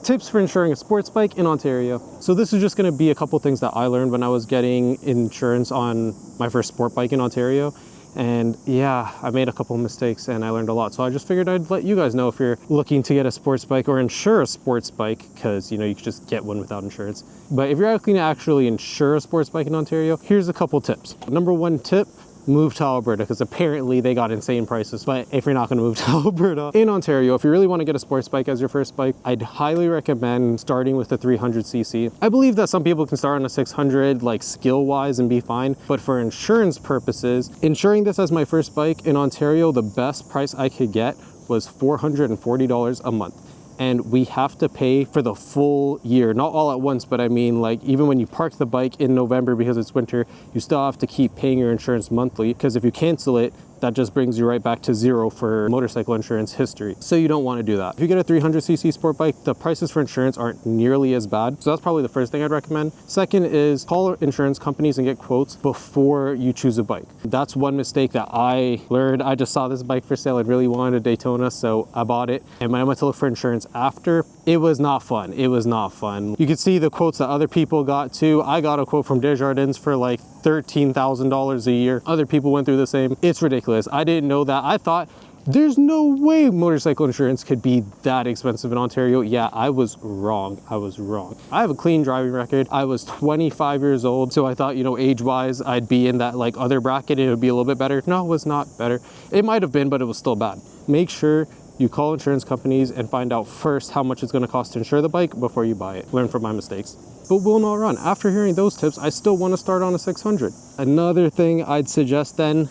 Tips for insuring a sports bike in Ontario. So this is just going to be a couple things that I learned when I was getting insurance on my first sport bike in Ontario. And yeah, I made a couple of mistakes and I learned a lot. So I just figured I'd let you guys know if you're looking to get a sports bike or insure a sports bike, because you know, you can just get one without insurance. But if you're looking to actually insure a sports bike in Ontario, here's a couple tips. Number one tip, move to Alberta, because apparently they got insane prices. But if you're not going to move to Alberta, in Ontario, if you really want to get a sports bike as your first bike, I'd highly recommend starting with the 300cc. I believe that some people can start on a 600 like skill wise and be fine, but for insurance purposes, insuring this as my first bike in Ontario, the best price I could get was $440 a month. And we have to pay for the full year, not all at once, but I mean, like, even when you park the bike in November because it's winter, you still have to keep paying your insurance monthly, because if you cancel it, that just brings you right back to zero for motorcycle insurance history. So you don't want to do that. If you get a 300cc sport bike, the prices for insurance aren't nearly as bad. So that's probably the first thing I'd recommend. Second is call insurance companies and get quotes before you choose a bike. That's one mistake that I learned. I just saw this bike for sale. I really wanted a Daytona, so I bought it. And when I went to look for insurance after, it was not fun. It was not fun. You could see the quotes that other people got too. I got a quote from Desjardins for like $13,000 a year. Other people went through the same. It's ridiculous. I didn't know that. I thought there's no way motorcycle insurance could be that expensive in Ontario. Yeah, I was wrong. I was wrong. I have a clean driving record. I was 25 years old, so I thought, you know, age-wise, I'd be in that like other bracket and it would be a little bit better. No, it was not better. It might have been, but it was still bad. Make sure you call insurance companies and find out first how much it's going to cost to insure the bike before you buy it. Learn from my mistakes. But will not run. After hearing those tips, I still want to start on a 600. Another thing I'd suggest then,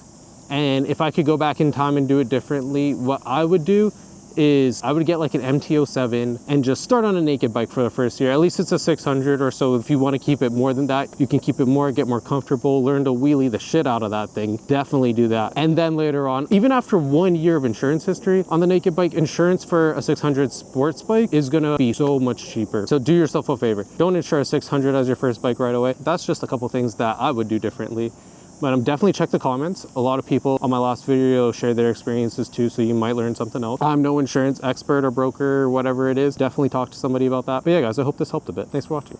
and if I could go back in time and do it differently, what I would do is I would get like an MT-07 and just start on a naked bike for the first year. At least it's a 600 or so. If you want to keep it more than that, you can keep it more, get more comfortable, learn to wheelie the shit out of that thing. Definitely do that. And then later on, even after 1 year of insurance history on the naked bike, insurance for a 600 sports bike is gonna be so much cheaper. So do yourself a favor. Don't insure a 600 as your first bike right away. That's just a couple things that I would do differently. But definitely check the comments. A lot of people on my last video shared their experiences too, so you might learn something else. I'm no insurance expert or broker or whatever it is. Definitely talk to somebody about that. But yeah, guys, I hope this helped a bit. Thanks for watching.